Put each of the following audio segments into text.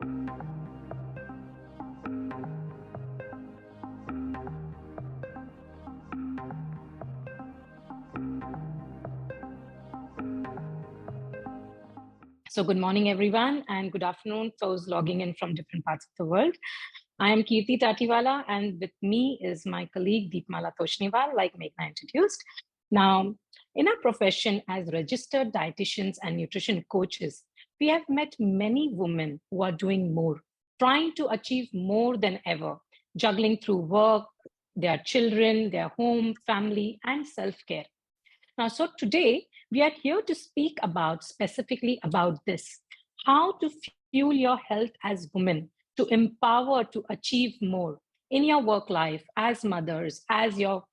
So good morning, everyone, and good afternoon those logging in from different parts of the world. I am Kirti Tatiwala, and with me is my colleague Deepmala Toshniwal, like Meghna introduced. Now, in our profession as registered dietitians and nutrition coaches, we have met many women who are doing more, trying to achieve more than ever, juggling through work, their children, their home, family, and self-care. Now, so today we are here to speak about specifically about this, how to fuel your health as women, to empower to achieve more in your work life, as mothers, as your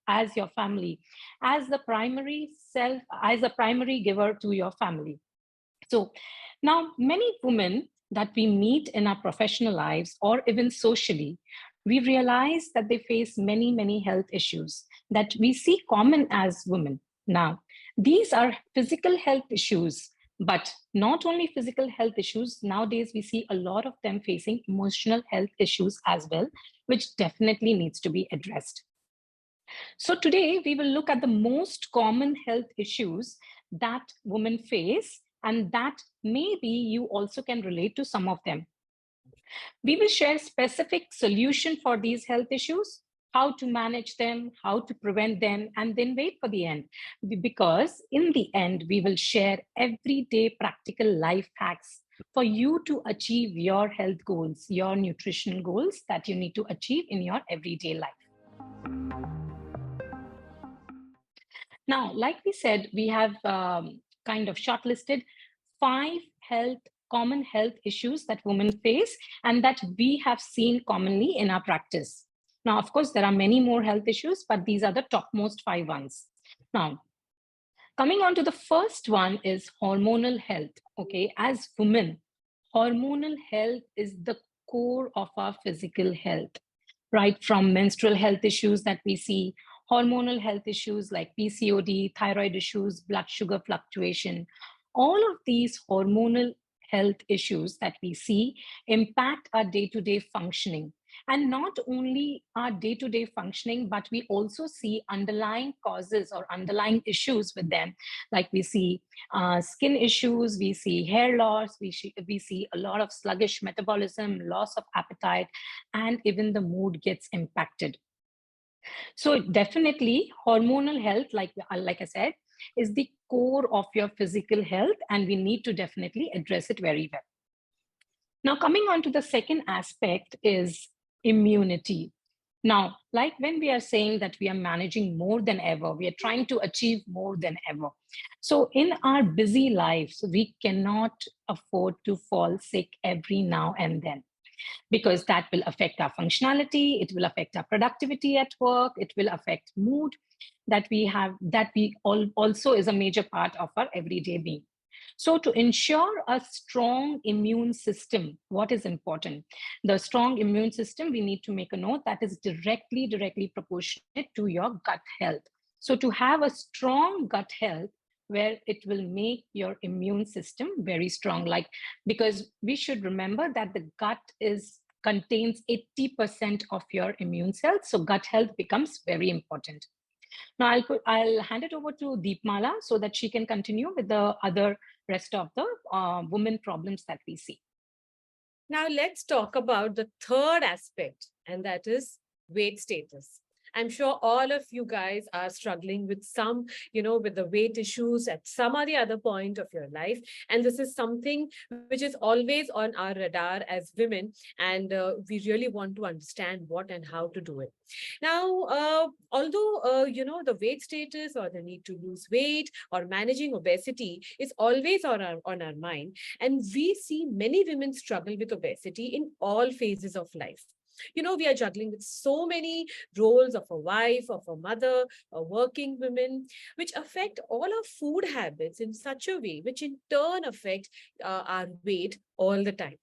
family, as the primary self, as a primary giver to your family. So now many women that we meet in our professional lives or even socially, we realize that they face many health issues that we see common as women. Now, these are physical health issues, but not only physical health issues. Nowadays, we see a lot of them facing emotional health issues as well, which definitely needs to be addressed. So today, we will look at the most common health issues that women face, and that maybe you also can relate to some of them. We will share specific solution for these health issues, how to manage them, how to prevent them, and then wait for the end. Because in the end, we will share everyday practical life hacks for you to achieve your health goals, your nutrition goals that you need to achieve in your everyday life. Now, like we said, we have kind of shortlisted 5 common health issues that women face and that we have seen commonly in our practice. Now, of course, there are many more health issues, but these are the topmost 5 ones. Now, coming on to the first one is hormonal health. Okay, as women, hormonal health is the core of our physical health, right? From menstrual health issues that we see, hormonal health issues like PCOD, thyroid issues, blood sugar fluctuation, all of these hormonal health issues that we see impact our day-to-day functioning. And not only our day-to-day functioning, but we also see underlying causes or underlying issues with them. Like we see skin issues, we see hair loss, we see a lot of sluggish metabolism, loss of appetite, and even the mood gets impacted. So definitely hormonal health, like I said, is the core of your physical health, and we need to definitely address it very well. Now, coming on to the second aspect is immunity. Now, like when we are saying that we are managing more than ever, we are trying to achieve more than ever. So in our busy lives, we cannot afford to fall sick every now and then, because that will affect our functionality, it will affect our productivity at work, it will affect mood that we have, that we also is a major part of our everyday being. So to ensure a strong immune system, what is important? The strong immune system, we need to make a note that is directly proportionate to your gut health. So to have a strong gut health, where it will make your immune system very strong, like, because we should remember that the gut contains 80% of your immune cells. So gut health becomes very important. Now I'll hand it over to Deepmala so that she can continue with the other rest of the women problems that we see. Now let's talk about the third aspect, and that is weight status. I'm sure all of you guys are struggling with with the weight issues at some or the other point of your life. And this is something which is always on our radar as women. And we really want to understand what and how to do it. Now, although, the weight status or the need to lose weight or managing obesity is always on our mind. And we see many women struggle with obesity in all phases of life. We are juggling with so many roles of a wife, of a mother, a working woman, which affect all our food habits in such a way, which in turn affect our weight all the time.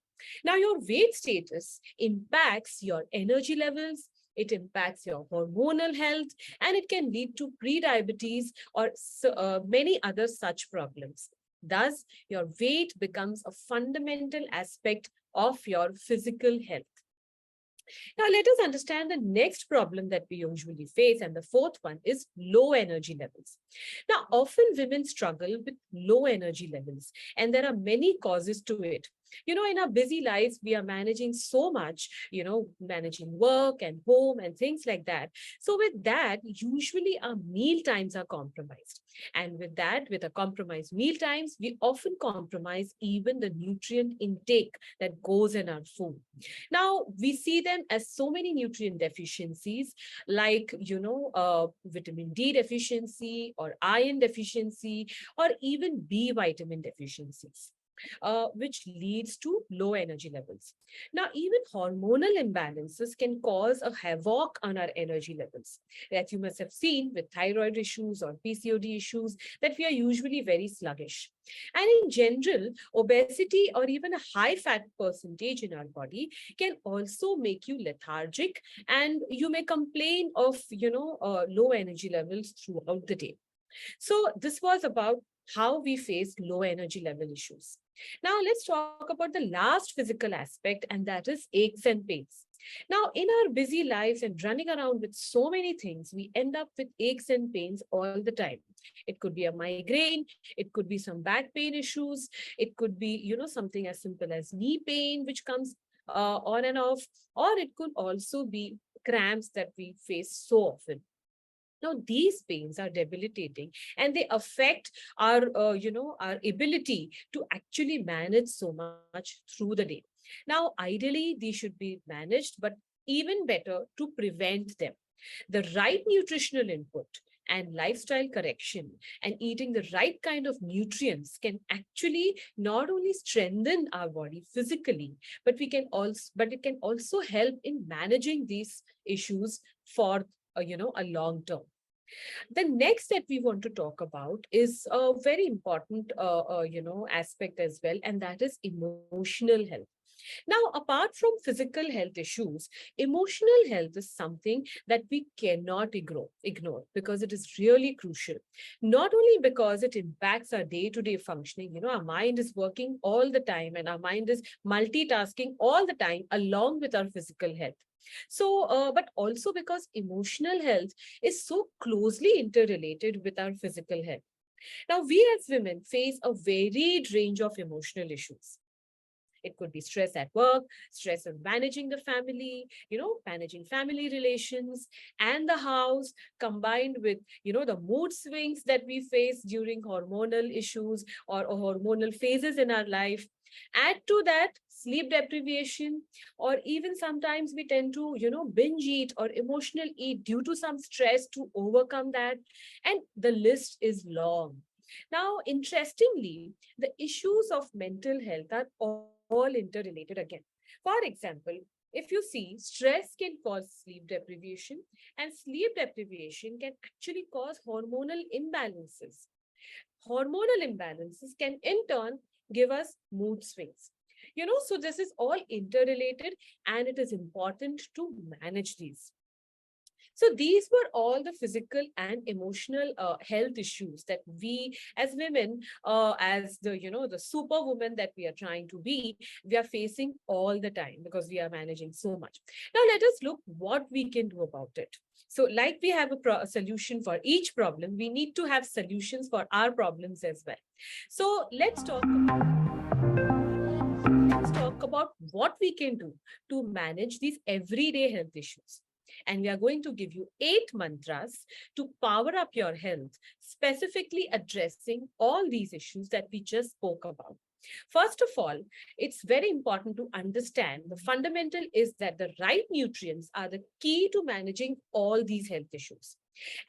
Now, your weight status impacts your energy levels, it impacts your hormonal health, and it can lead to prediabetes or many other such problems. Thus, your weight becomes a fundamental aspect of your physical health. Now, let us understand the next problem that we usually face. And the fourth one is low energy levels. Now, often women struggle with low energy levels, and there are many causes to it. In our busy lives, we are managing so much, managing work and home and things like that. So with that, usually our meal times are compromised. And with that, with a compromised meal times, we often compromise even the nutrient intake that goes in our food. Now, we see them as so many nutrient deficiencies, like, vitamin D deficiency or iron deficiency, or even B vitamin deficiencies. Which leads to low energy levels. Now, even hormonal imbalances can cause a havoc on our energy levels, that you must have seen with thyroid issues or PCOD issues, that we are usually very sluggish. And in general, obesity or even a high fat percentage in our body can also make you lethargic, and you may complain of, low energy levels throughout the day. So this was about how we face low energy level issues. Now let's talk about the last physical aspect, and that is aches and pains. Now, in our busy lives and running around with so many things, we end up with aches and pains all the time. It could be a migraine, it could be some back pain issues, it could be, something as simple as knee pain, which comes on and off, or it could also be cramps that we face so often. Now, these pains are debilitating, and they affect our, our ability to actually manage so much through the day. Now, ideally, these should be managed, but even better to prevent them. The right nutritional input and lifestyle correction and eating the right kind of nutrients can actually not only strengthen our body physically, but it can also help in managing these issues for a long term. The next that we want to talk about is a very important aspect as well, and that is emotional health. Now, apart from physical health issues, emotional health is something that we cannot ignore because it is really crucial. Not only because it impacts our day-to-day functioning, our mind is working all the time and our mind is multitasking all the time along with our physical health. So, but also because emotional health is so closely interrelated with our physical health. Now, we as women face a varied range of emotional issues. It could be stress at work, stress of managing the family, managing family relations and the house, combined with, the mood swings that we face during hormonal issues or hormonal phases in our life. Add to that sleep deprivation, or even sometimes we tend to, binge eat or emotional eat due to some stress to overcome that. And the list is long. Now, interestingly, the issues of mental health are all interrelated again. For example, if you see, stress can cause sleep deprivation, and sleep deprivation can actually cause hormonal imbalances. Hormonal imbalances can in turn give us mood swings. So this is all interrelated, and it is important to manage these. So these were all the physical and emotional health issues that we as women, as the, the superwoman that we are trying to be, we are facing all the time because we are managing so much. Now let us look what we can do about it. So like we have a solution for each problem, we need to have solutions for our problems as well. So let's talk about what we can do to manage these everyday health issues. And we are going to give you 8 mantras to power up your health, specifically addressing all these issues that we just spoke about. First of all, it's very important to understand the fundamental is that the right nutrients are the key to managing all these health issues.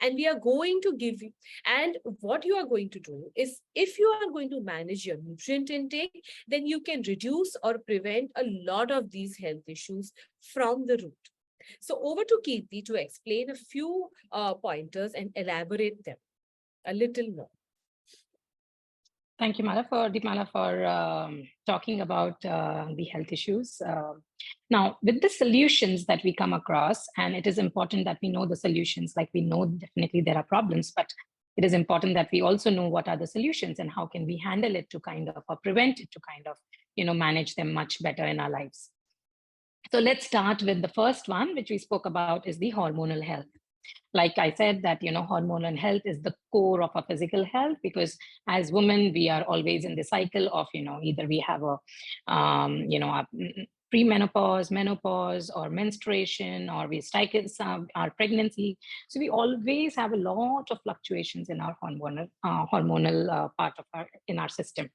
And we are going to give you, and what you are going to do is, if you are going to manage your nutrient intake, then you can reduce or prevent a lot of these health issues from the root. So over to Kirti to explain a few pointers and elaborate them a little more. Thank you, Deepmala, for talking about the health issues. Now, with the solutions that we come across, and it is important that we know the solutions, like we know definitely there are problems, but it is important that we also know what are the solutions and how can we handle it to kind of, or prevent it to kind of manage them much better in our lives. So let's start with the first one, which we spoke about, is the hormonal health. Like I said, that hormonal health is the core of our physical health, because as women we are always in the cycle of either we have a premenopause, menopause, or menstruation, or we cycle our pregnancy. So we always have a lot of fluctuations in our hormonal part of our system.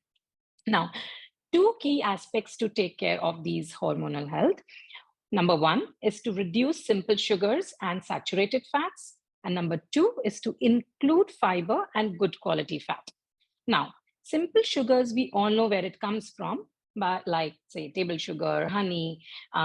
Now, two key aspects to take care of these hormonal health. Number one is to reduce simple sugars and saturated fats. And number two is to include fiber and good quality fat. Now, simple sugars, we all know where it comes from, but like say table sugar, honey,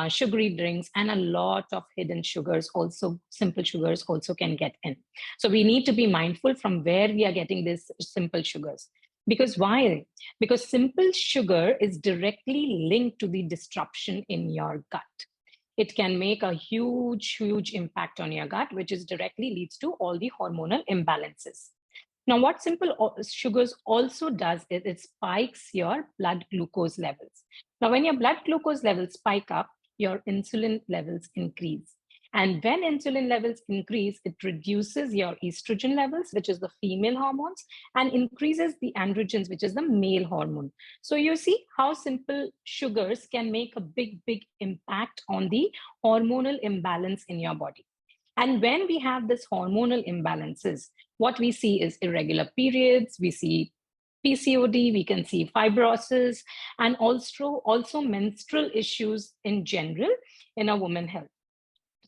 sugary drinks, and a lot of hidden sugars also, simple sugars also can get in. So we need to be mindful from where we are getting these simple sugars. Because why? Because simple sugar is directly linked to the disruption in your gut. It can make a huge impact on your gut, which is directly leads to all the hormonal imbalances. Now, what simple sugars also does is it spikes your blood glucose levels. Now, when your blood glucose levels spike up, your insulin levels increase. And when insulin levels increase, it reduces your estrogen levels, which is the female hormones, and increases the androgens, which is the male hormone. So you see how simple sugars can make a big impact on the hormonal imbalance in your body. And when we have this hormonal imbalances, what we see is irregular periods, we see PCOD, we can see fibrosis, and also menstrual issues in general in a woman health.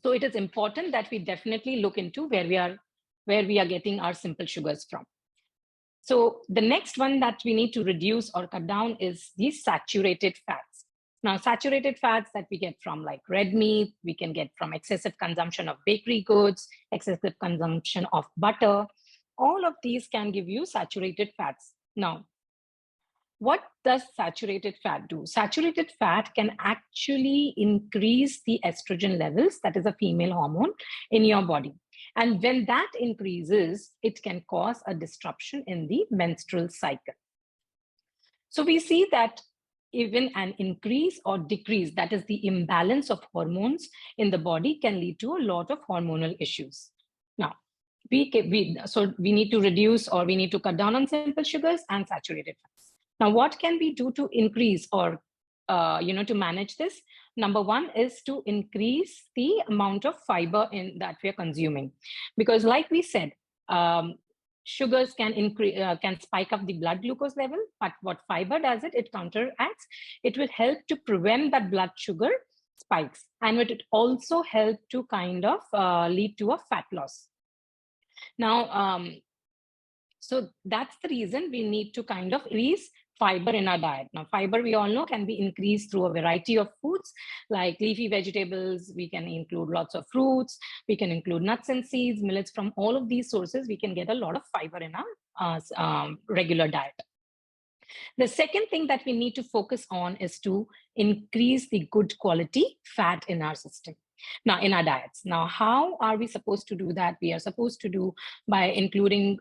So it is important that we definitely look into where we are getting our simple sugars from. So the next one that we need to reduce or cut down is these saturated fats. Now, saturated fats that we get from like red meat, we can get from excessive consumption of bakery goods, excessive consumption of butter. All of these can give you saturated fats. Now, what does saturated fat do? Saturated fat can actually increase the estrogen levels, that is a female hormone, in your body. And when that increases, it can cause a disruption in the menstrual cycle. So we see that even an increase or decrease, that is the imbalance of hormones in the body, can lead to a lot of hormonal issues. Now, we need to reduce or we need to cut down on simple sugars and saturated fats. Now, what can we do to increase or to manage this? Number one is to increase the amount of fiber that we are consuming, because like we said, sugars can spike up the blood glucose level, but what fiber does it counteracts. It will help to prevent that blood sugar spikes, and it also help to kind of lead to a fat loss. Now, so that's the reason we need to kind of increase fiber in our diet. Now, fiber, we all know, can be increased through a variety of foods, like leafy vegetables. We can include lots of fruits. We can include nuts and seeds, millets. From all of these sources, we can get a lot of fiber in our regular diet. The second thing that we need to focus on is to increase the good quality fat in our system. Now, in our diets. Now, how are we supposed to do that? We are supposed to do by including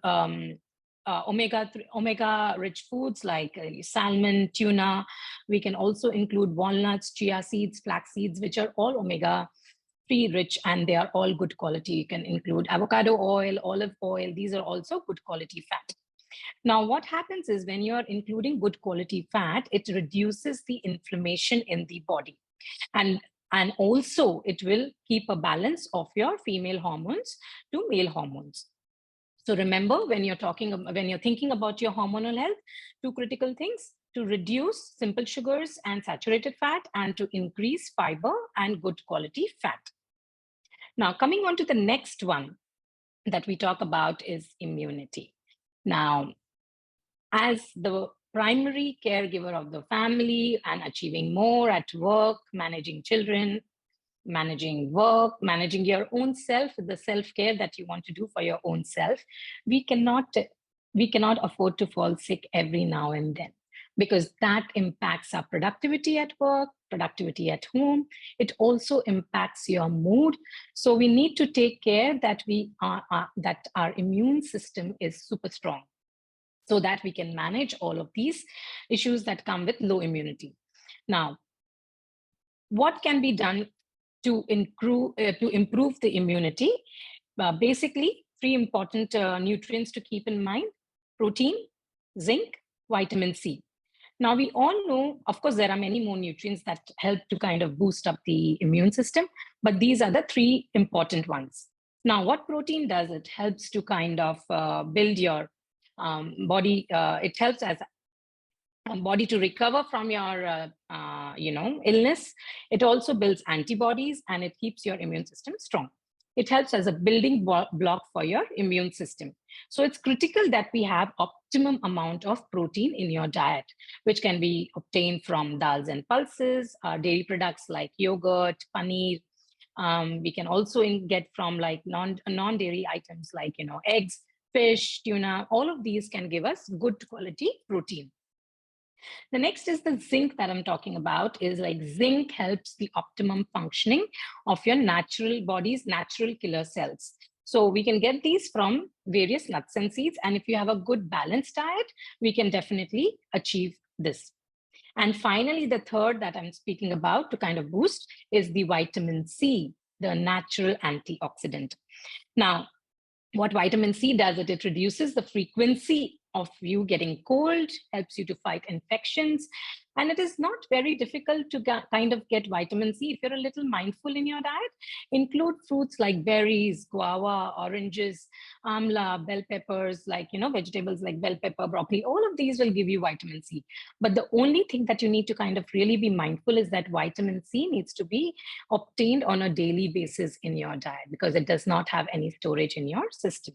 omega-rich foods like salmon, tuna. We can also include walnuts, chia seeds, flax seeds, which are all omega-3 rich, and they are all good quality. You can include avocado oil, olive oil. These are also good quality fat. Now, what happens is when you're including good quality fat, it reduces the inflammation in the body. And also it will keep a balance of your female hormones to male hormones. So remember, when you're thinking about your hormonal health, two critical things: to reduce simple sugars and saturated fat, and to increase fiber and good quality fat. Now, coming on to the next one that we talk about is immunity. Now, as the primary caregiver of the family and achieving more at work, managing children, managing work, managing your own self, the self-care that you want to do for your own self, we cannot afford to fall sick every now and then, because that impacts our productivity at work, productivity at home. It also impacts your mood. So we need to take care that that our immune system is super strong, so that we can manage all of these issues that come with low immunity. Now, what can be done to improve the immunity? Basically, three important nutrients to keep in mind: protein, zinc, vitamin C. Now, we all know, of course, there are many more nutrients that help to kind of boost up the immune system, but these are the three important ones. Now, what protein does? It helps to kind of build your body. It helps as body to recover from your illness. It also builds antibodies and it keeps your immune system strong. It helps as a building block for your immune system. So it's critical that we have optimum amount of protein in your diet, which can be obtained from dals and pulses, dairy products like yogurt, paneer. We can also get from like non-dairy items like eggs, fish, tuna. All of these can give us good quality protein. The next is the zinc that I'm talking about. Is like zinc helps the optimum functioning of your natural body's natural killer cells. So we can get these from various nuts and seeds. And if you have a good balanced diet, we can definitely achieve this. And finally, the third that I'm speaking about to kind of boost is the vitamin C, the natural antioxidant. Now, what vitamin C does, it reduces the frequency of you getting cold, helps you to fight infections. And it is not very difficult to kind of get vitamin C if you're a little mindful in your diet. Include fruits like berries, guava, oranges, amla, bell peppers, like, vegetables like bell pepper, broccoli. All of these will give you vitamin C. But the only thing that you need to kind of really be mindful is that vitamin C needs to be obtained on a daily basis in your diet because it does not have any storage in your system.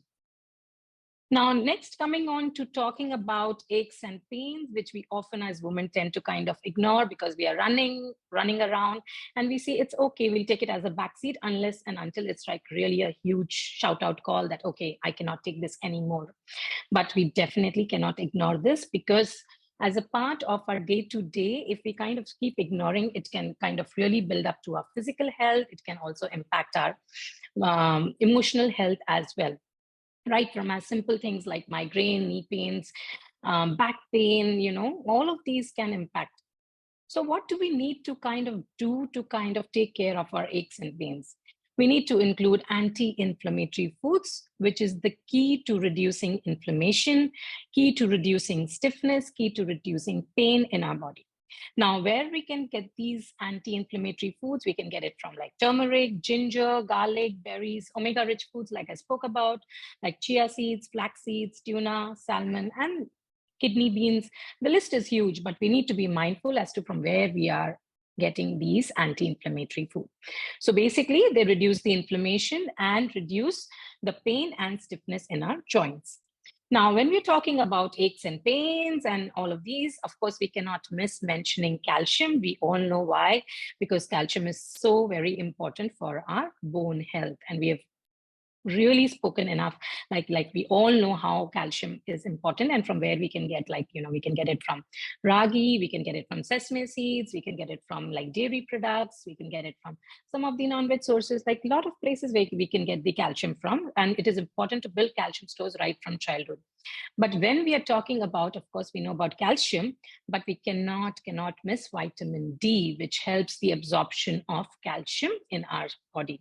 Now, next, coming on to talking about aches and pains, which we often as women tend to kind of ignore because we are running around and we say it's okay, we'll take it as a backseat unless and until it's like really a huge shout out call that, okay, I cannot take this anymore. But we definitely cannot ignore this because as a part of our day-to-day, if we kind of keep ignoring, it can kind of really build up to our physical health. It can also impact our emotional health as well. Right from as simple things like migraine, knee pains, back pain, all of these can impact. So what do we need to kind of do to kind of take care of our aches and pains? We need to include anti-inflammatory foods, which is the key to reducing inflammation, key to reducing stiffness, key to reducing pain in our body. Now, where we can get these anti-inflammatory foods, we can get it from like turmeric, ginger, garlic, berries, omega-rich foods like I spoke about, like chia seeds, flax seeds, tuna, salmon, and kidney beans. The list is huge, but we need to be mindful as to from where we are getting these anti-inflammatory food. So basically, they reduce the inflammation and reduce the pain and stiffness in our joints. Now, when we're talking about aches and pains and all of these, of course, we cannot miss mentioning calcium. We all know why, because calcium is so very important for our bone health. And we have really spoken enough, like we all know how calcium is important and from where we can get, like, we can get it from ragi, we can get it from sesame seeds, we can get it from like dairy products, we can get it from some of the non-veg sources, like a lot of places where we can get the calcium from. And it is important to build calcium stores right from childhood. But when we are talking about, of course, we know about calcium, but we cannot miss vitamin D, which helps the absorption of calcium in our body.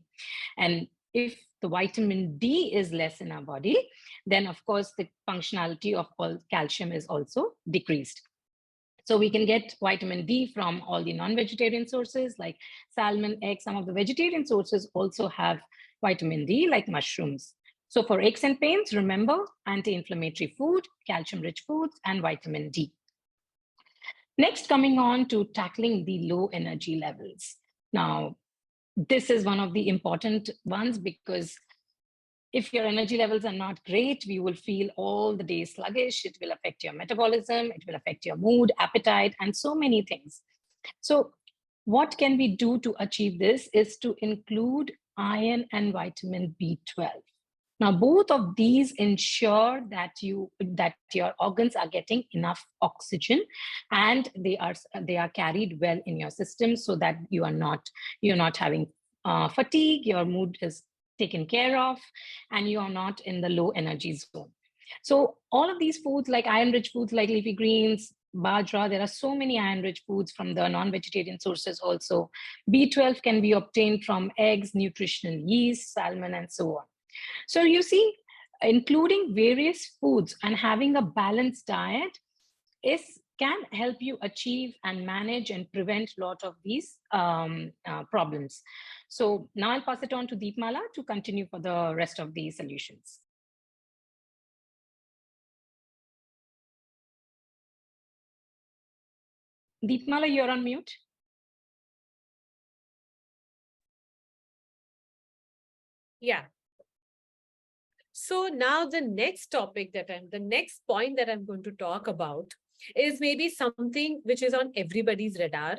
And if the vitamin D is less in our body, then of course the functionality of all calcium is also decreased. So we can get vitamin D from all the non-vegetarian sources like salmon, eggs. Some of the vegetarian sources also have vitamin D like mushrooms. So for aches and pains, remember anti-inflammatory food, calcium-rich foods, and vitamin D. Next, coming on to tackling the low energy levels. Now, this is one of the important ones because if your energy levels are not great, we will feel all the day sluggish. It will affect your metabolism. It will affect your mood, appetite, and so many things. So what can we do to achieve this is to include iron and vitamin B12. Now, both of these ensure that your organs are getting enough oxygen and they are carried well in your system so that you're not having fatigue, your mood is taken care of, and you are not in the low energy zone. So all of these foods like iron-rich foods like leafy greens, bajra. There are so many iron-rich foods from the non-vegetarian sources also. B12 can be obtained from eggs, nutritional yeast, salmon, and so on. So you see, including various foods and having a balanced diet can help you achieve and manage and prevent a lot of these problems. So now I'll pass it on to Deepmala to continue for the rest of the solutions. Deepmala, you're on mute. Yeah. So now the next point that I'm going to talk about is maybe something which is on everybody's radar,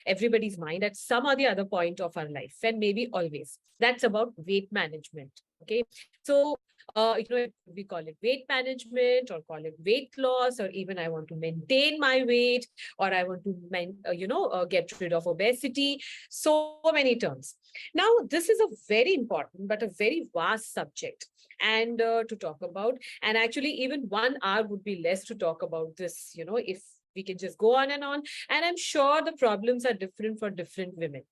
everybody's mind at some or the other point of our life, and maybe always. That's about weight management. Okay. So we call it weight management, or call it weight loss, or even I want to maintain my weight, or I want to get rid of obesity. So many terms. Now, this is a very important but a very vast subject and to talk about. And actually, even 1 hour would be less to talk about this, if we can just go on and on. And I'm sure the problems are different for different women.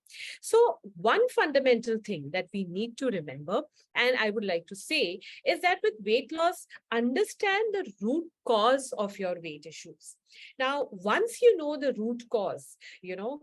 So one fundamental thing that we need to remember, and I would like to say, is that with weight loss, understand the root cause of your weight issues. Now, once you know the root cause, your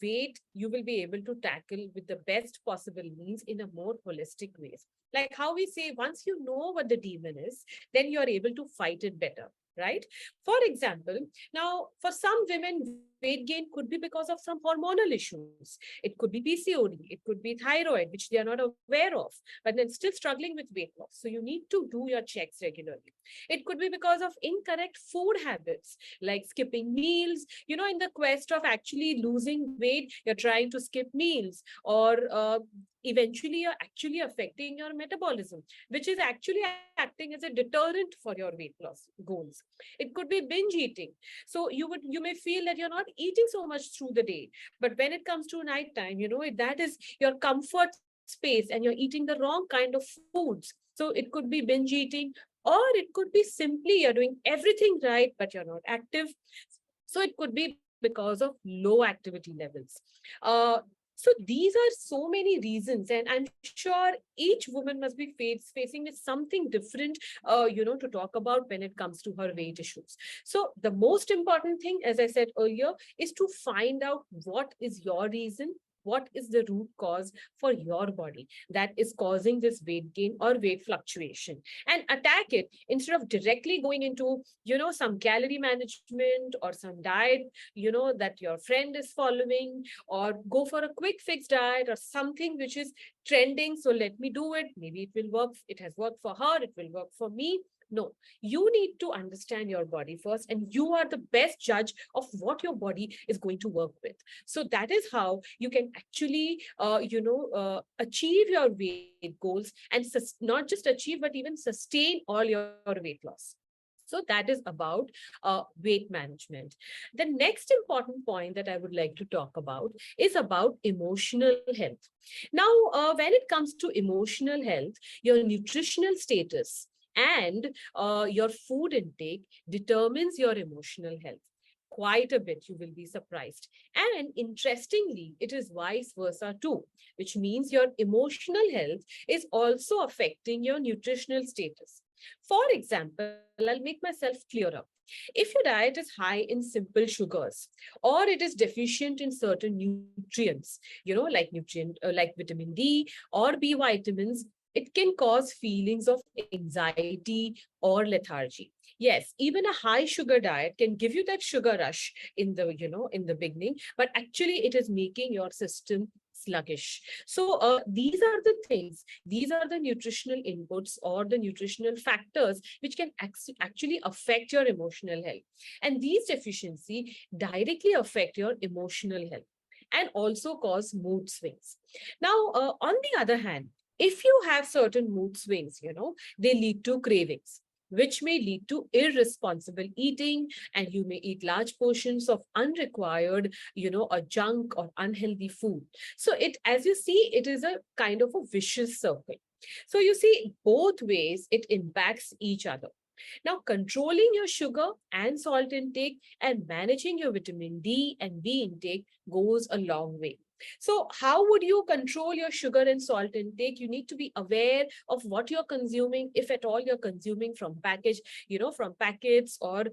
weight, you will be able to tackle with the best possible means in a more holistic ways. Like how we say, once you know what the demon is, then you are able to fight it better. Right? For example, now for some women, weight gain could be because of some hormonal issues. It could be PCOD, it could be thyroid, which they are not aware of, but then still struggling with weight loss. So you need to do your checks regularly. It could be because of incorrect food habits, like skipping meals. In the quest of actually losing weight, you're trying to skip meals, or eventually you're actually affecting your metabolism, which is actually acting as a deterrent for your weight loss goals. It could be binge eating. So you may feel that you're not eating so much through the day, but when it comes to night time, that is your comfort space and you're eating the wrong kind of foods. So it could be binge eating, or it could be simply you're doing everything right, but you're not active. So it could be because of low activity levels. So these are so many reasons, and I'm sure each woman must be facing with something different, to talk about when it comes to her weight issues. So the most important thing, as I said earlier, is to find out what is your reason, what is the root cause for your body that is causing this weight gain or weight fluctuation, and attack it instead of directly going into, some calorie management or some diet, that your friend is following, or go for a quick fix diet or something which is trending. So let me do it. Maybe it will work. It has worked for her. It will work for me. No, you need to understand your body first, and you are the best judge of what your body is going to work with. So that is how you can actually, achieve your weight goals, and not just achieve, but even sustain all your weight loss. So that is about weight management. The next important point that I would like to talk about is about emotional health. Now, when it comes to emotional health, your nutritional status and your food intake determines your emotional health quite a bit. You will be surprised. And interestingly, it is vice versa too, which means your emotional health is also affecting your nutritional status. For example, I'll make myself clearer. If your diet is high in simple sugars, or it is deficient in certain nutrients, like vitamin D or B vitamins, it can cause feelings of anxiety or lethargy. Yes, even a high sugar diet can give you that sugar rush in the beginning, but actually it is making your system sluggish. So these are the things, these are the nutritional inputs or the nutritional factors which can actually affect your emotional health. And these deficiency directly affect your emotional health and also cause mood swings. Now, on the other hand, if you have certain mood swings, they lead to cravings, which may lead to irresponsible eating, and you may eat large portions of unrequired, a junk or unhealthy food. So as you see, it is a kind of a vicious circle. So you see, both ways it impacts each other. Now, controlling your sugar and salt intake and managing your vitamin D and B intake goes a long way. So, how would you control your sugar and salt intake? You need to be aware of what you're consuming, if at all you're consuming from package, from packets or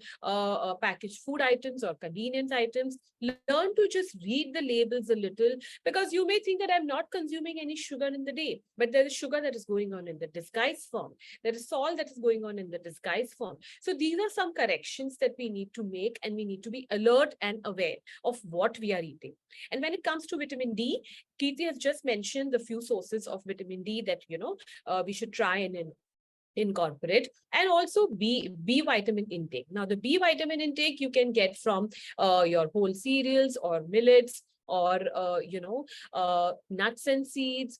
packaged food items or convenience items. Learn to just read the labels a little, because you may think that I'm not consuming any sugar in the day, but there is sugar that is going on in the disguised form. There is salt that is going on in the disguised form. So these are some corrections that we need to make, and we need to be alert and aware of what we are eating. And when it comes to vitamin D, Kirti has just mentioned the few sources of vitamin D that we should try and incorporate, and also B vitamin intake. Now, the B vitamin intake you can get from your whole cereals or millets, or nuts and seeds,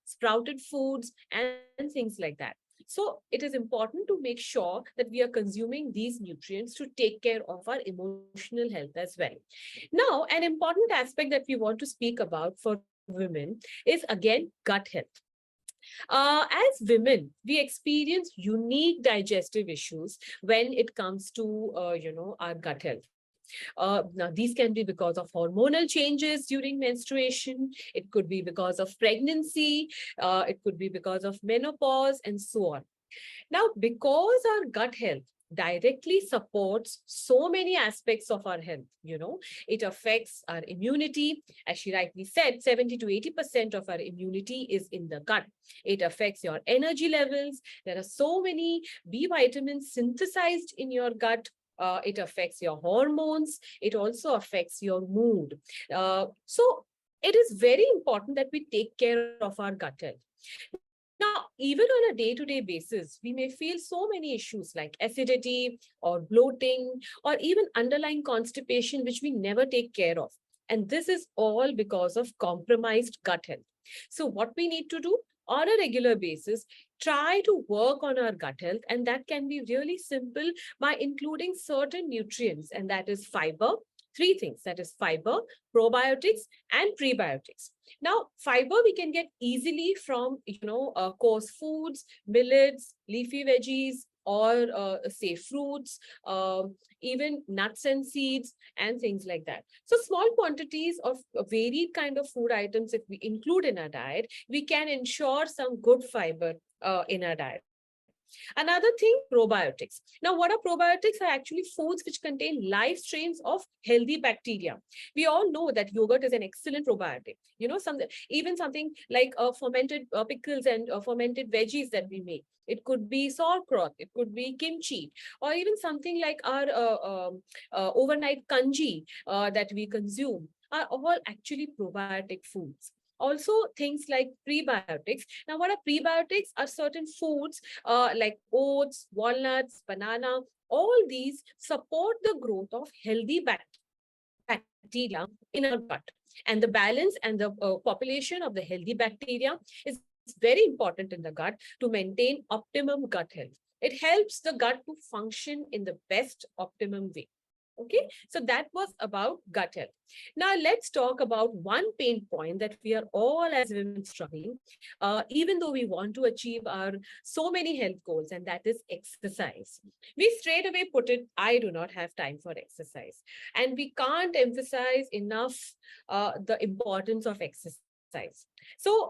sprouted foods, and things like that. So it is important to make sure that we are consuming these nutrients to take care of our emotional health as well. Now, an important aspect that we want to speak about for women is, again, gut health. As women, we experience unique digestive issues when it comes to, our gut health. Now, these can be because of hormonal changes during menstruation. It could be because of pregnancy. It could be because of menopause, and so on. Now, because our gut health directly supports so many aspects of our health, it affects our immunity. As she rightly said, 70 to 80% of our immunity is in the gut. It affects your energy levels. There are so many B vitamins synthesized in your gut. It affects your hormones. It also affects your mood. So it is very important that we take care of our gut health. Now, even on a day-to-day basis, we may feel so many issues like acidity or bloating or even underlying constipation, which we never take care of. And this is all because of compromised gut health. So what we need to do on a regular basis, try to work on our gut health. And that can be really simple by including certain nutrients, and that is fiber. Three things, that is fiber, probiotics, and prebiotics. Now, fiber we can get easily from, coarse foods, millets, leafy veggies, or say fruits, even nuts and seeds, and things like that. So small quantities of a varied kind of food items, if we include in our diet, we can ensure some good fiber in our diet. Another thing, probiotics. Now, what are probiotics? Are actually foods which contain live strains of healthy bacteria. We all know that yogurt is an excellent probiotic. Even something like fermented pickles and fermented veggies that we make. It could be sauerkraut, it could be kimchi, or even something like our overnight kanji that we consume are all actually probiotic foods. Also, things like prebiotics. Now, what are prebiotics? Are certain foods like oats, walnuts, banana. All these support the growth of healthy bacteria in our gut. And the balance and the population of the healthy bacteria is very important in the gut to maintain optimum gut health. It helps the gut to function in the best optimum way. Okay, so that was about gut health. Now let's talk about one pain point that we are all as women struggling, even though we want to achieve our so many health goals, and that is exercise. We straight away put it, I do not have time for exercise. And we can't emphasize enough the importance of exercise. So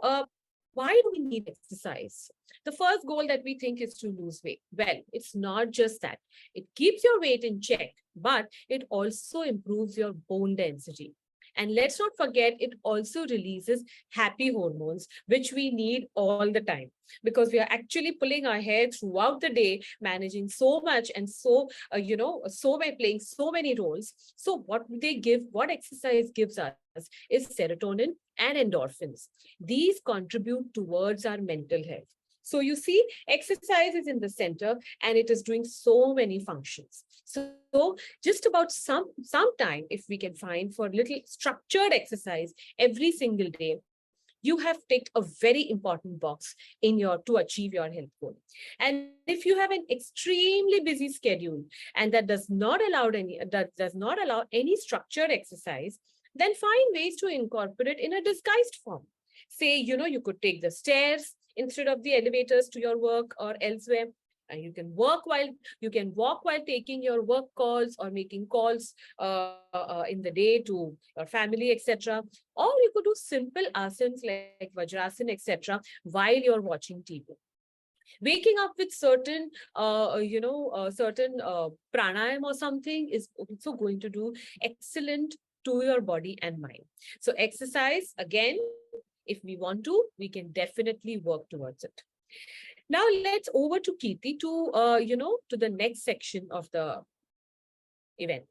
why do we need exercise? The first goal that we think is to lose weight. Well, it's not just that. It keeps your weight in check, but it also improves your bone density. And let's not forget, it also releases happy hormones, which we need all the time, because we are actually pulling our hair throughout the day, managing so much and so by playing so many roles. So what exercise gives us is serotonin and endorphins. These contribute towards our mental health. So you see, exercise is in the center and it is doing so many functions. So just about some time, if we can find for little structured exercise every single day, you have ticked a very important box to achieve your health goal. And if you have an extremely busy schedule and that does not allow any structured exercise, then find ways to incorporate in a disguised form. Say, you could take the stairs instead of the elevators to your work or elsewhere. And you can walk while taking your work calls or making calls in the day to your family, etc. Or you could do simple asanas like Vajrasana, etc., while you're watching TV. Waking up with certain certain pranayam or something is also going to do excellent to your body and mind. So exercise, again, if we want to, we can definitely work towards it. Now let's over to Kirti to to the next section of the event.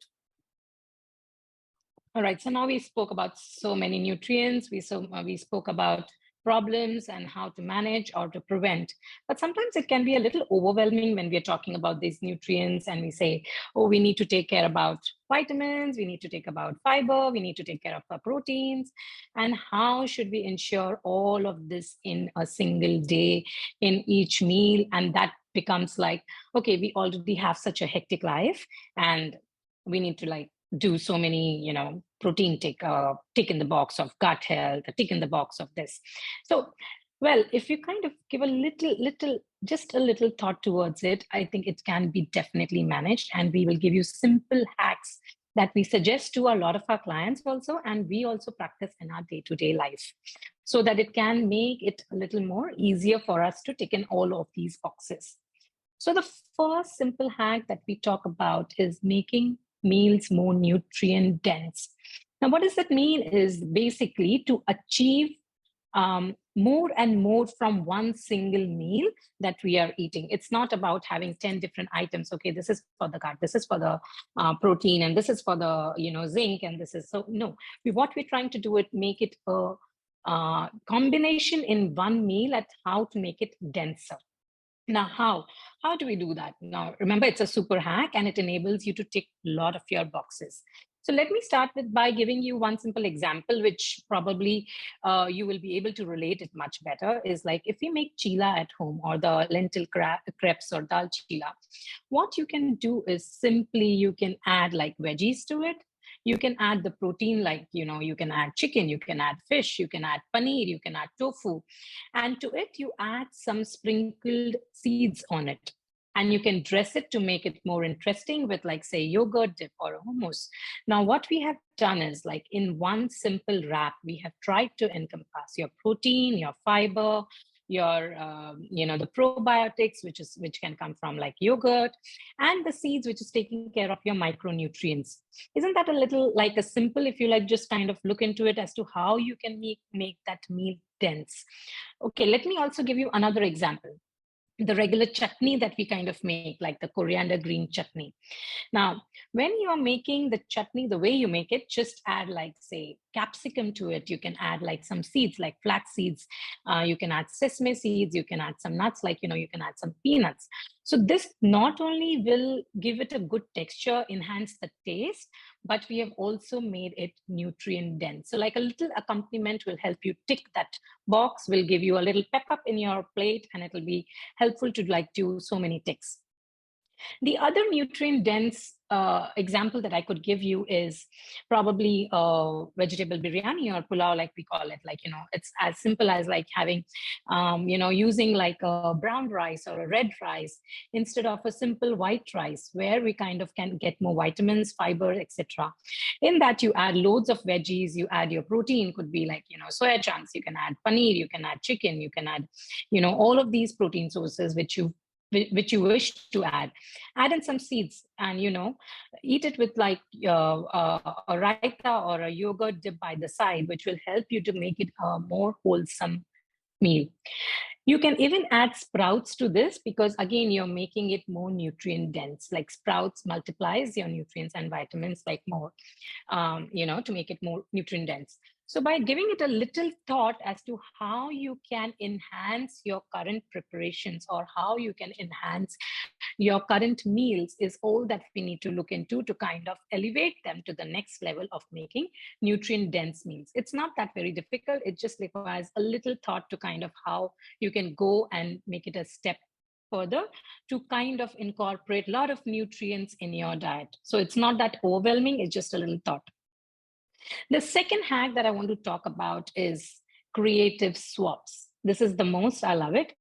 All right, so now we spoke about so many nutrients. We spoke about problems and how to manage or to prevent. But sometimes it can be a little overwhelming when we're talking about these nutrients and we say, oh, we need to take care about vitamins, we need to take about fiber, we need to take care of our proteins. And how should we ensure all of this in a single day, in each meal? And that becomes like, okay, we already have such a hectic life and we need to like do so many, protein tick in the box of gut health, a tick in the box of this. So, well, if you kind of give a just a little thought towards it, I think it can be definitely managed. And we will give you simple hacks that we suggest to a lot of our clients also, and we also practice in our day-to-day life so that it can make it a little more easier for us to tick in all of these boxes. So the first simple hack that we talk about is making meals more nutrient dense. Now, what does that mean is basically to achieve more and more from one single meal that we are eating. It's not about having 10 different items. Okay, this is for the gut, this is for the protein, and this is for the zinc, and this is so no. What we're trying to do is make it a combination in one meal at how to make it denser. Now, how do we do that? Now, remember, it's a super hack and it enables you to tick a lot of your boxes. So let me start with by giving you one simple example, which probably you will be able to relate it much better. Is like if you make chila at home or the lentil crepes or dal chila, what you can do is simply you can add like veggies to it. You can add the protein, like you can add chicken, you can add fish, you can add paneer, you can add tofu, and to it you add some sprinkled seeds on it, and you can dress it to make it more interesting with like say yogurt dip or a hummus. Now what we have done is like in one simple wrap we have tried to encompass your protein, your fiber, your the probiotics, which can come from like yogurt, and the seeds, which is taking care of your micronutrients. Isn't that a little like a simple, if you like just kind of look into it as to how you can make that meal dense? Okay, let me also give you another example. The regular chutney that we kind of make, like the coriander green chutney. Now, when you are making the chutney, the way you make it, just add like, say, capsicum to it. You can add like some seeds, like flax seeds. You can add sesame seeds. You can add some nuts, like, you can add some peanuts. So this not only will give it a good texture, enhance the taste, but we have also made it nutrient dense. So like a little accompaniment will help you tick that box, will give you a little pep up in your plate, and it will be helpful to like do so many ticks. The other nutrient dense example that I could give you is probably vegetable biryani or pulao, like we call it. Like, it's as simple as like having, using like a brown rice or a red rice instead of a simple white rice, where we kind of can get more vitamins, fiber, etc. In that, you add loads of veggies, you add your protein, could be like, soya chunks, you can add paneer, you can add chicken, you can add, all of these protein sources which you wish to add in some seeds, and eat it with like a raita or a yogurt dip by the side, which will help you to make it a more wholesome meal. You can even add sprouts to this, because again you're making it more nutrient dense. Like sprouts multiplies your nutrients and vitamins like more, to make it more nutrient dense. So by giving it a little thought as to how you can enhance your current preparations or how you can enhance your current meals is all that we need to look into to kind of elevate them to the next level of making nutrient dense meals. It's not that very difficult. It just requires a little thought to kind of how you can go and make it a step further to kind of incorporate a lot of nutrients in your diet. So it's not that overwhelming, it's just a little thought. The second hack that I want to talk about is creative swaps. This is the most, I love it.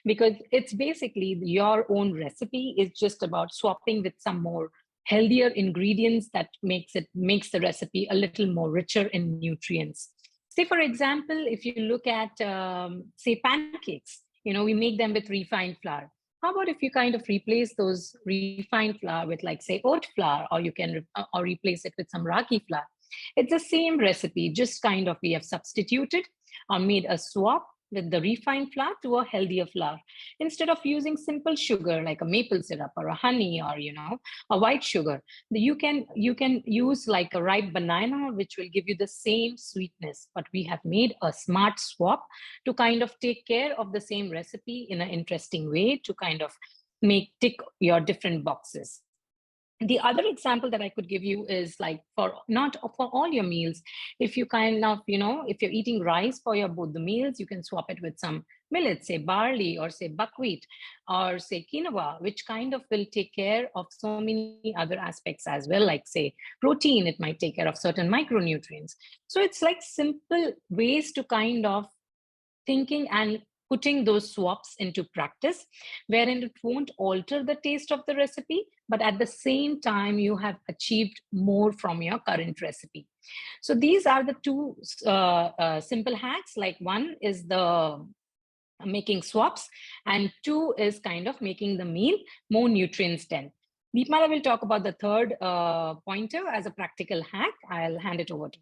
because it's basically your own recipe is just about swapping with some more healthier ingredients that makes the recipe a little more richer in nutrients. Say, for example, if you look at say pancakes, we make them with refined flour. How about if you kind of replace those refined flour with, like, say, oat flour, or you can or replace it with some ragi flour? It's the same recipe, just kind of we have substituted or made a swap with the refined flour to a healthier flour. Instead of using simple sugar like a maple syrup or a honey, or a white sugar, you can use like a ripe banana, which will give you the same sweetness. But we have made a smart swap to kind of take care of the same recipe in an interesting way to kind of make tick your different boxes. The other example that I could give you is, like, for not for all your meals, if you kind of, if you're eating rice for your both the meals, you can swap it with some millet, say barley, or say buckwheat, or say quinoa, which kind of will take care of so many other aspects as well, like, say, protein. It might take care of certain micronutrients. So it's like simple ways to kind of thinking and putting those swaps into practice, wherein it won't alter the taste of the recipe, but at the same time, you have achieved more from your current recipe. So these are the two simple hacks. Like, one is the making swaps, and two is kind of making the meal more nutrients dense. Deepmala will talk about the third pointer as a practical hack. I'll hand it over to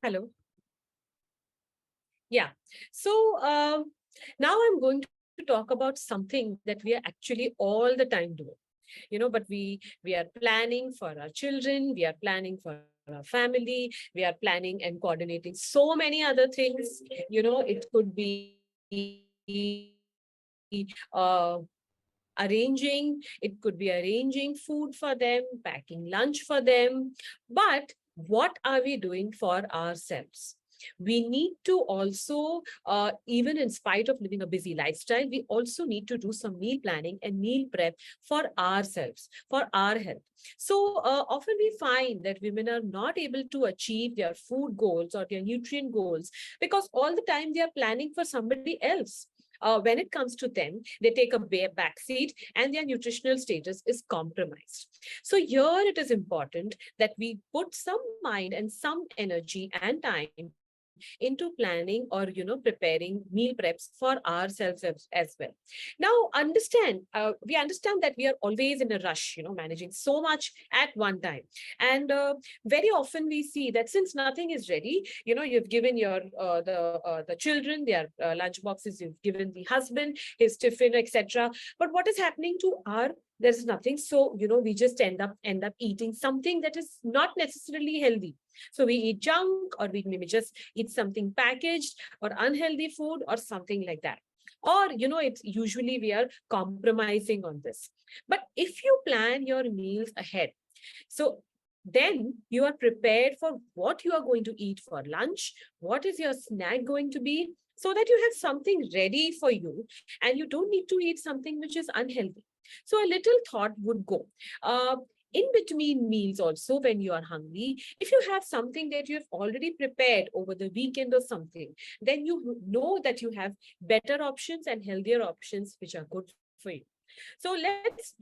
her. Hello. Yeah. So now I'm going to talk about something that we are actually all the time doing. But we are planning for our children, we are planning for our family, we are planning and coordinating so many other things. It could be it could be arranging food for them, packing lunch for them. But what are we doing for ourselves? We need to also, even in spite of living a busy lifestyle, we also need to do some meal planning and meal prep for ourselves, for our health. So often we find that women are not able to achieve their food goals or their nutrient goals because all the time they are planning for somebody else. When it comes to them, they take a back seat and their nutritional status is compromised. So here it is important that we put some mind and some energy and time into planning or preparing meal preps for ourselves as well. Now we understand that we are always in a rush, managing so much at one time. And very often we see that since nothing is ready, you've given your the children their lunch boxes, you've given the husband his tiffin, etc. But what is happening to our, there's nothing. So we just end up eating something that is not necessarily healthy. So we eat junk, or we maybe just eat something packaged or unhealthy food or something like that. Or, it's usually we are compromising on this. But if you plan your meals ahead, so then you are prepared for what you are going to eat for lunch, what is your snack going to be, so that you have something ready for you and you don't need to eat something which is unhealthy. So a little thought would go. In between meals also, when you are hungry, if you have something that you have already prepared over the weekend or something, then you know that you have better options and healthier options which are good for you. So let's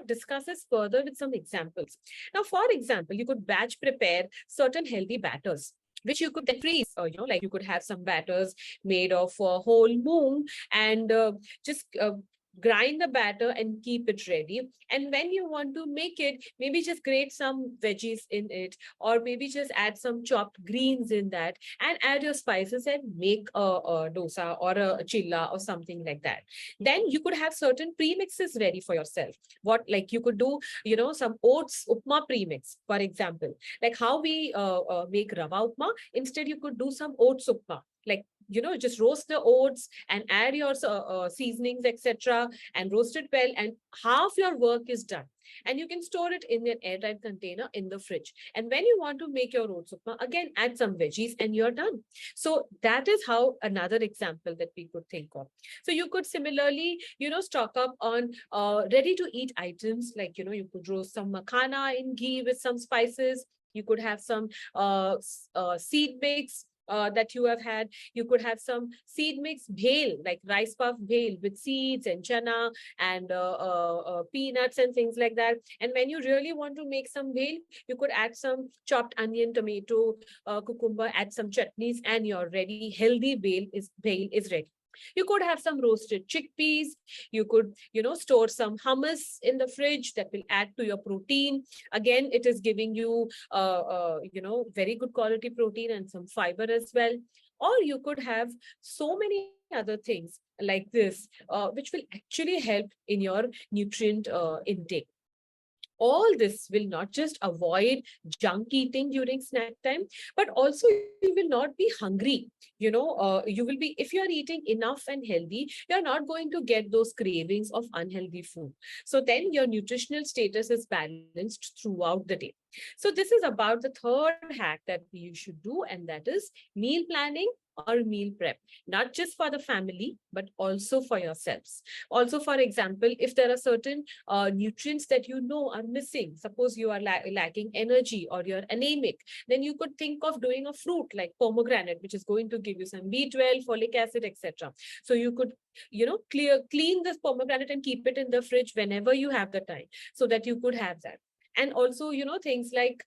discuss this further with some examples. Now, for example, you could batch prepare certain healthy batters, which you could then freeze. Like you could have some batters made of whole moong and just grind the batter and keep it ready. And when you want to make it, maybe just grate some veggies in it, or maybe just add some chopped greens in that and add your spices and make a dosa or a chilla or something like that. Then you could have certain premixes ready for yourself. What, like you could do, some oats upma premix, for example, like how we make rava upma. Instead, you could do some oats upma, like just roast the oats and add your seasonings, etc., and roast it well, and half your work is done. And you can store it in an airtight container in the fridge. And when you want to make your oats upma, again add some veggies and you're done. So that is how another example that we could think of. So you could similarly stock up on ready to eat items, like you could roast some makhana in ghee with some spices. You could have some seed mix that you have had. You could have some seed mix bhel, like rice puff bhel with seeds and chana and peanuts and things like that. And when you really want to make some bhel, you could add some chopped onion, tomato, cucumber, add some chutneys, and your ready healthy bhel is ready. You could have some roasted chickpeas. You could, store some hummus in the fridge that will add to your protein. Again, it is giving you, very good quality protein and some fiber as well. Or you could have so many other things like this, which will actually help in your nutrient intake. All this will not just avoid junk eating during snack time, but also you will not be hungry. You will be, if you are eating enough and healthy, you're not going to get those cravings of unhealthy food. So then your nutritional status is balanced throughout the day. So this is about the third hack that you should do, and that is meal planning or meal prep, not just for the family, but also for yourselves. Also, for example, if there are certain nutrients that you know are missing, suppose you are lacking energy or you're anemic, then you could think of doing a fruit like pomegranate, which is going to give you some B12, folic acid, etc. So you could, clean this pomegranate and keep it in the fridge whenever you have the time, so that you could have that. And also, things like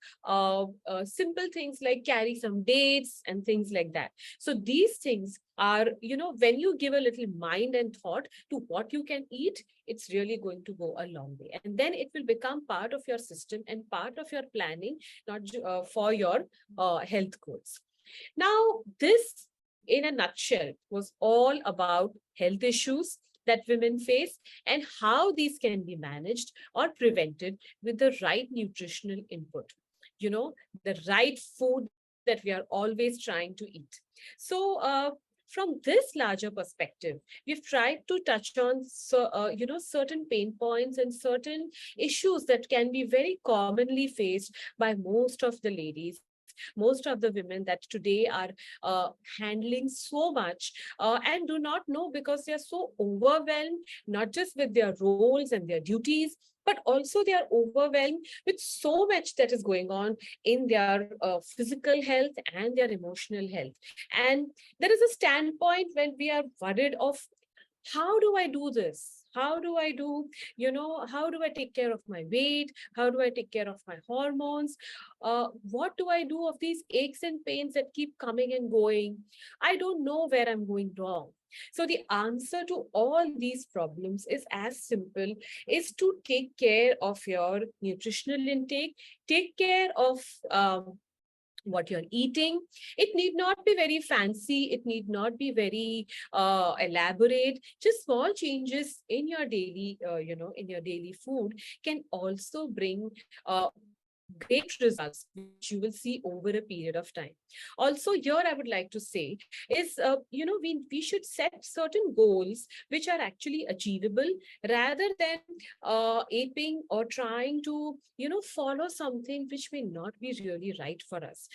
simple things like carry some dates and things like that. So these things are, when you give a little mind and thought to what you can eat, it's really going to go a long way. And then it will become part of your system and part of your planning, not for your health goals. Now, this in a nutshell was all about health issues that women face and how these can be managed or prevented with the right nutritional input, the right food that we are always trying to eat. So, from this larger perspective, we've tried to touch on certain pain points and certain issues that can be very commonly faced by most of the ladies, most of the women that today are handling so much and do not know, because they are so overwhelmed, not just with their roles and their duties, but also they are overwhelmed with so much that is going on in their physical health and their emotional health. And there is a standpoint when we are worried of, how do I do this? How do I do, how do I take care of my weight? How do I take care of my hormones? What do I do of these aches and pains that keep coming and going? I don't know where I'm going wrong. So the answer to all these problems is as simple is to take care of your nutritional intake, take care of what you're eating. It need not be very fancy. It need not be very elaborate. Just small changes in your daily, in your daily food can also bring great results, which you will see over a period of time. Also, here I would like to say is, we should set certain goals which are actually achievable, rather than aping or trying to, follow something which may not be really right for us,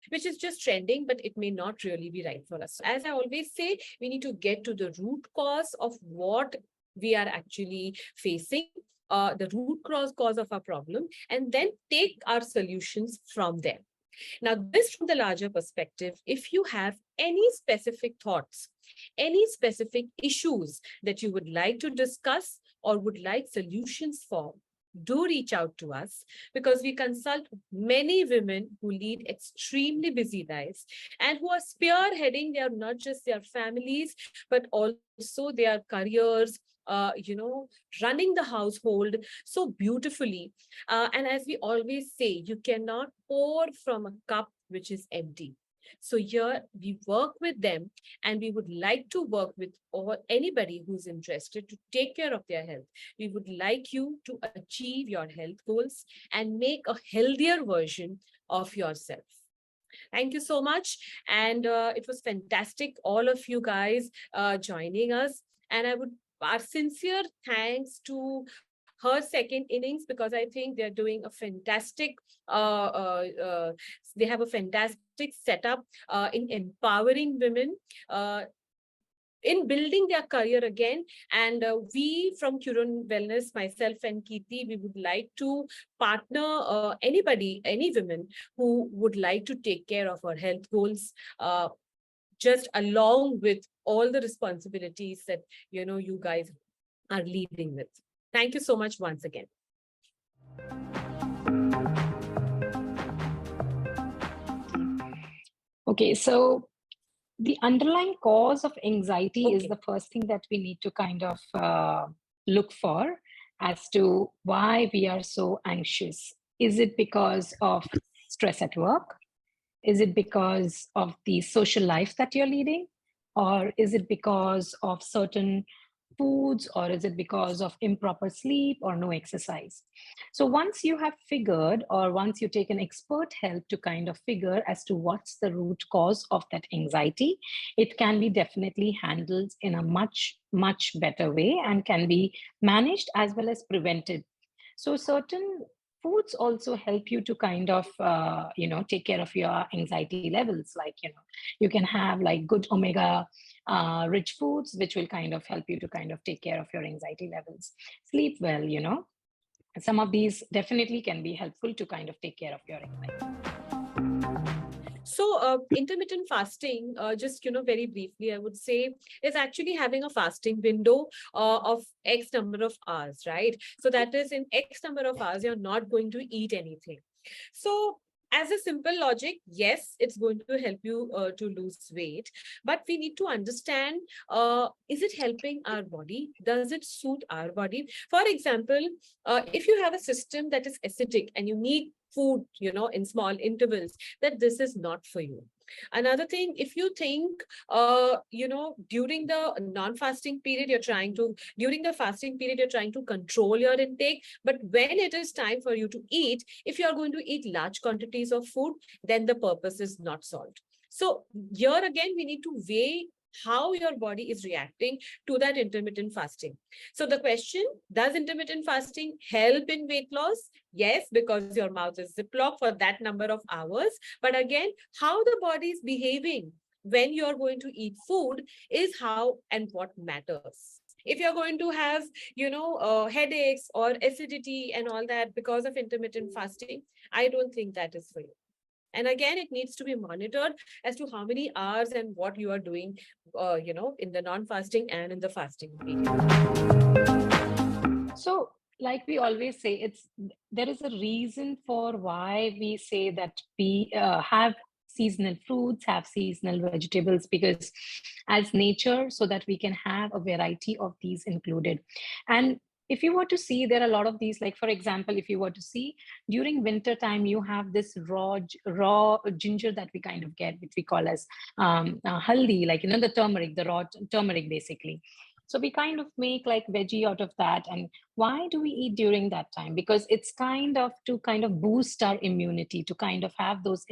which is just trending, but it may not really be right for us. So as I always say, we need to get to the root cause of what we are actually facing, the root cause of our problem, and then take our solutions from there. Now, this from the larger perspective, if you have any specific thoughts, any specific issues that you would like to discuss or would like solutions for, do reach out to us, because we consult many women who lead extremely busy lives and who are spearheading their, not just their families, but also their careers, running the household so beautifully. And as we always say, you cannot pour from a cup which is empty. So here we work with them, and we would like to work with anybody who's interested to take care of their health. We would like you to achieve your health goals and make a healthier version of yourself. Thank you so much. And it was fantastic, all of you guys joining us. And I would, our sincere thanks to her second innings, because I think they're doing a fantastic, they have a fantastic setup in empowering women. in building their career again. And we from Curo Wellness, myself and Kirti, we would like to partner anybody, any women who would like to take care of our health goals, just along with all the responsibilities that, you guys are leading with. Thank you so much once again. Okay, so the underlying cause of anxiety is the first thing that we need to kind of look for as to why we are so anxious. Is it because of stress at work? Is it because of the social life that you're leading? Or is it because of certain foods? Or is it because of improper sleep or no exercise? So once you have figured, or once you take an expert help to kind of figure as to what's the root cause of that anxiety, it can be definitely handled in a much, much better way and can be managed as well as prevented. So certain foods also help you to kind of take care of your anxiety levels, like you can have like good omega rich foods which will kind of help you to kind of take care of your anxiety levels. Sleep well, some of these definitely can be helpful to kind of take care of your anxiety. So intermittent fasting, just, very briefly, I would say, is actually having a fasting window of X number of hours, right? So that is, in X number of hours, you're not going to eat anything. So as a simple logic, yes, it's going to help you to lose weight, but we need to understand, is it helping our body? Does it suit our body? For example, if you have a system that is acidic and you need food, in small intervals, that this is not for you. Another thing, if you think, during the non-fasting period, during the fasting period, you're trying to control your intake, but when it is time for you to eat, if you're going to eat large quantities of food, then the purpose is not solved. So here again, we need to weigh how your body is reacting to that intermittent fasting. So the question, does intermittent fasting help in weight loss? Yes, because your mouth is ziplocked for that number of hours. But again, how the body is behaving when you're going to eat food is how and what matters. If you're going to have, headaches or acidity and all that because of intermittent fasting, I don't think that is for you. And again, it needs to be monitored as to how many hours and what you are doing, in the non-fasting and in the fasting period. So, like we always say, there is a reason for why we say that we have seasonal fruits, have seasonal vegetables, because as nature, so that we can have a variety of these included. And if you were to see, there are a lot of these, like for example, if you were to see during winter time, you have this raw ginger that we kind of get, which we call as haldi, like the turmeric, the raw turmeric basically. So we kind of make like veggie out of that. And why do we eat during that time? Because it's kind of to kind of boost our immunity, to kind of have those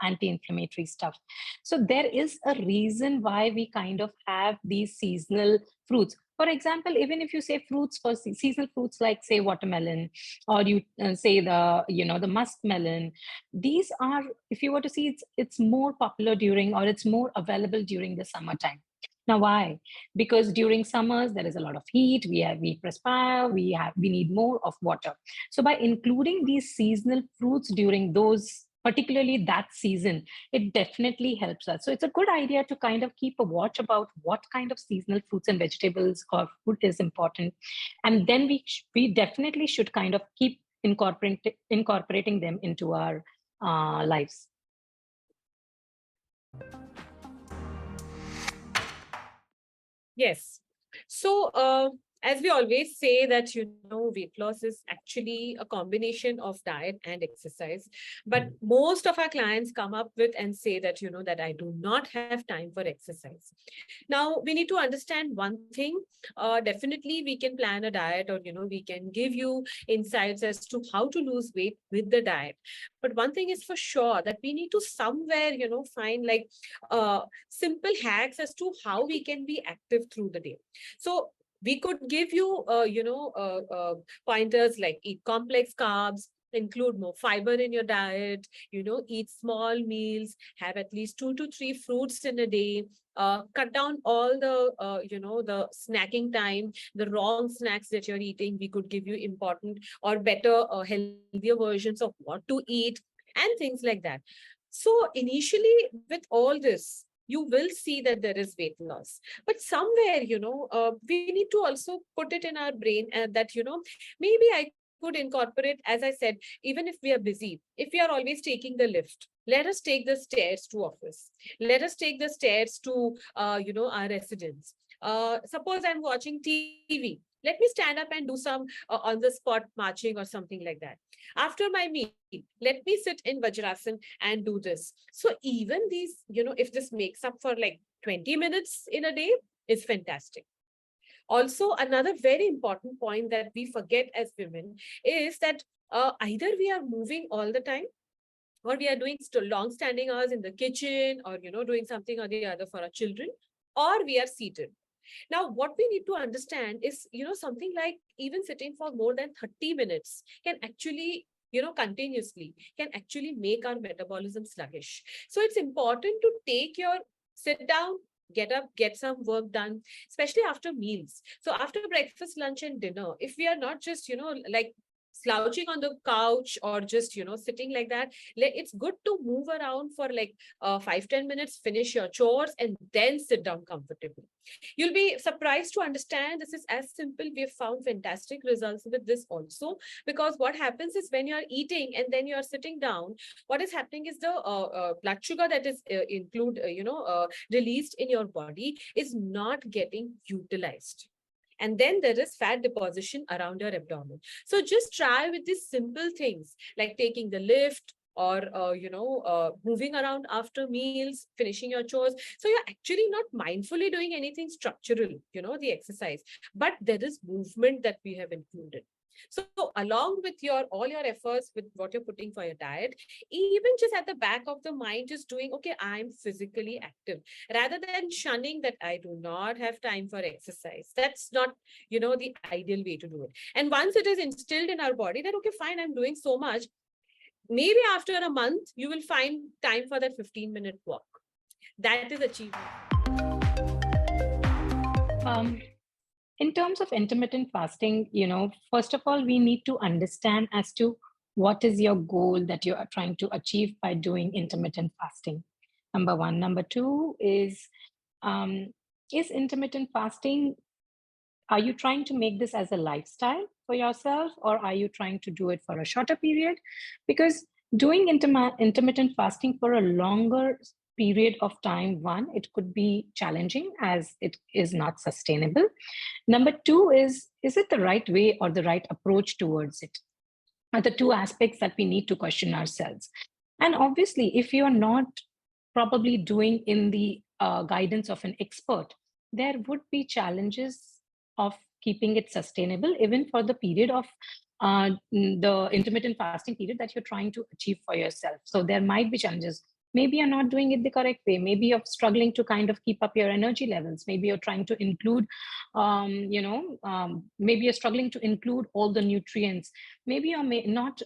anti-inflammatory stuff. So there is a reason why we kind of have these seasonal fruits. For example, even if you say fruits for seasonal fruits, like say watermelon, or you say the muskmelon, these are, if you were to see, it's more popular during, or it's more available during the summertime. Now, why? Because during summers there is a lot of heat. We perspire. We need more of water. So by including these seasonal fruits during those, particularly that season, it definitely helps us. So it's a good idea to kind of keep a watch about what kind of seasonal fruits and vegetables or food is important, and then we definitely should kind of keep incorporating them into our lives. Yes. So, as we always say that, weight loss is actually a combination of diet and exercise. But most of our clients come up with and say that, that I do not have time for exercise. Now, we need to understand one thing. Definitely, we can plan a diet, or, we can give you insights as to how to lose weight with the diet. But one thing is for sure, that we need to somewhere, find like simple hacks as to how we can be active through the day. So we could give you, pointers like eat complex carbs, include more fiber in your diet, eat small meals, have at least 2 to 3 fruits in a day, cut down all the snacking time, the wrong snacks that you're eating. We could give you important or better, healthier versions of what to eat and things like that. So initially, with all this, you will see that there is weight loss. But somewhere, we need to also put it in our brain that, maybe I could incorporate, as I said, even if we are busy, if we are always taking the lift, let us take the stairs to office. Let us take the stairs to, our residence. Suppose I'm watching TV. Let me stand up and do some on the spot marching or something like that. After my meal, let me sit in Vajrasan and do this. So even these, if this makes up for like 20 minutes in a day, is fantastic. Also, another very important point that we forget as women is that either we are moving all the time, or we are doing long standing hours in the kitchen, or doing something or the other for our children, or we are seated. Now, what we need to understand is, something like even sitting for more than 30 minutes can actually, continuously can actually make our metabolism sluggish. So it's important to take your sit down, get up, get some work done, especially after meals. So after breakfast, lunch, and dinner, if we are not just, like slouching on the couch or just, sitting like that, it's good to move around for like 5-10 minutes, finish your chores, and then sit down comfortably. You'll be surprised to understand this is as simple. We have found fantastic results with this also, because what happens is when you're eating and then you're sitting down, what is happening is the blood sugar that is released in your body is not getting utilized, and then there is fat deposition around your abdomen. So just try with these simple things like taking the lift, or moving around after meals, finishing your chores. So you're actually not mindfully doing anything structural, the exercise, but there is movement that we have included. So along with your all your efforts with what you're putting for your diet, even just at the back of the mind, just doing, okay, I'm physically active, rather than shunning that I do not have time for exercise. That's not, the ideal way to do it. And once it is instilled in our body that, okay, fine, I'm doing so much, maybe after a month, you will find time for that 15-minute walk. That is achievement. In terms of intermittent fasting, first of all, we need to understand as to what is your goal that you are trying to achieve by doing intermittent fasting. Number one. Number two is intermittent fasting, are you trying to make this as a lifestyle for yourself, or are you trying to do it for a shorter period? Because doing intermittent fasting for a longer period of time, one, it could be challenging as it is not sustainable. Number two is it the right way or the right approach towards it? Are the two aspects that we need to question ourselves. And obviously, if you're not probably doing in the guidance of an expert, there would be challenges of keeping it sustainable, even for the period of the intermittent fasting period that you're trying to achieve for yourself. So there might be challenges. Maybe you're not doing it the correct way. Maybe you're struggling to kind of keep up your energy levels. Maybe you're trying to include, maybe you're struggling to include all the nutrients. Maybe you're not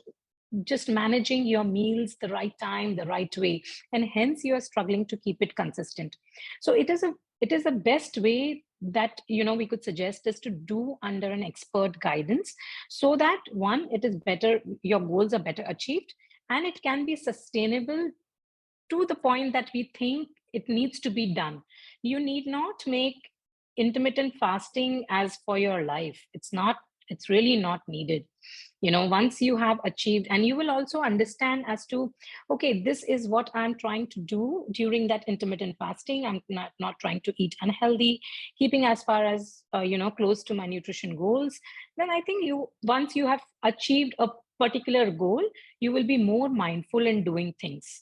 just managing your meals the right time, the right way, and hence you are struggling to keep it consistent. So it is a best way that we could suggest is to do under an expert guidance, so that one, it is better, your goals are better achieved, and it can be sustainable to the point that we think it needs to be done. You need not make intermittent fasting as for your life. It's really not needed. Once you have achieved, and you will also understand as to, okay, this is what I'm trying to do during that intermittent fasting. I'm not trying to eat unhealthy, keeping as far as close to my nutrition goals. Then I think once you have achieved a particular goal, you will be more mindful in doing things.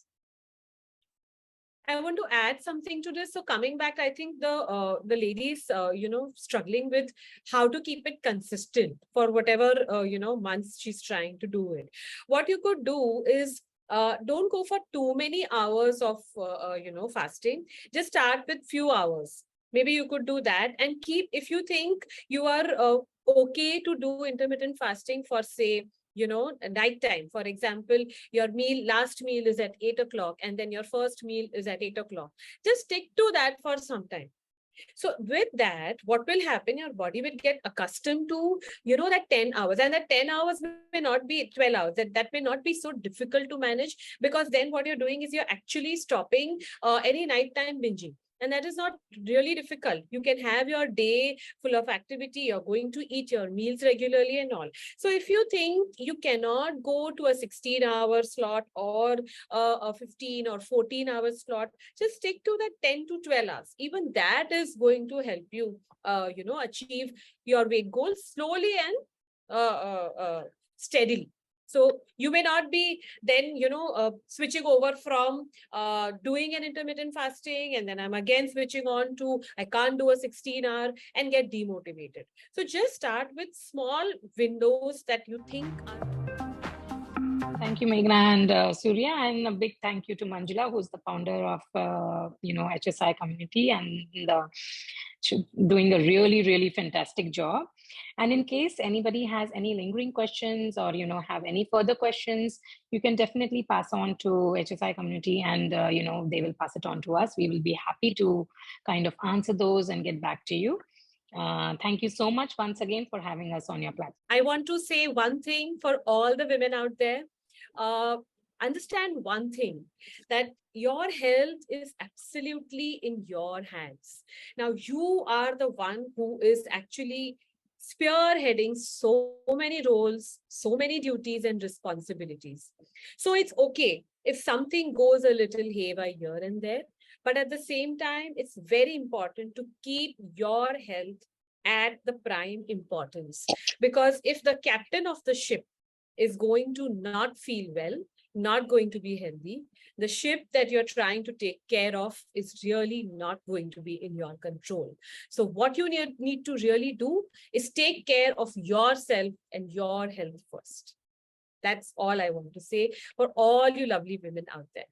I want to add something to this. So coming back, I think the ladies, struggling with how to keep it consistent for whatever, months she's trying to do it. What you could do is, don't go for too many hours of, fasting. Just start with few hours. Maybe you could do that, and keep, if you think you are okay to do intermittent fasting for, say, night time. For example, your last meal is at 8 o'clock and then your first meal is at 8 o'clock. Just stick to that for some time. So with that, what will happen? Your body will get accustomed to, that 10 hours, and that 10 hours may not be 12 hours. That may not be so difficult to manage, because then what you're doing is you're actually stopping any nighttime binging. And that is not really difficult. You can have your day full of activity. You're going to eat your meals regularly and all. So if you think you cannot go to a 16-hour slot or a 15 or 14-hour slot, just stick to that 10 to 12 hours. Even that is going to help you, achieve your weight goals slowly and steadily. So you may not be then, switching over from doing an intermittent fasting, and then I'm again switching on to, I can't do a 16-hour and get demotivated. So just start with small windows that you think are... Thank you, Meghna and Surya, and a big thank you to Manjula, who's the founder of HSI community and doing a really, really fantastic job. And in case anybody has any lingering questions or have any further questions, you can definitely pass on to HSI community, and they will pass it on to us. We will be happy to kind of answer those and get back to you. Thank you so much once again for having us on your platform. I want to say one thing for all the women out there. Understand one thing, that your health is absolutely in your hands. Now, you are the one who is actually spearheading so many roles, so many duties and responsibilities. So it's okay if something goes a little haywire here and there, but at the same time, it's very important to keep your health at the prime importance. Because if the captain of the ship is going to not feel well, not going to be healthy, the ship that you're trying to take care of is really not going to be in your control. So what you need to really do is take care of yourself and your health first. That's all I want to say for all you lovely women out there.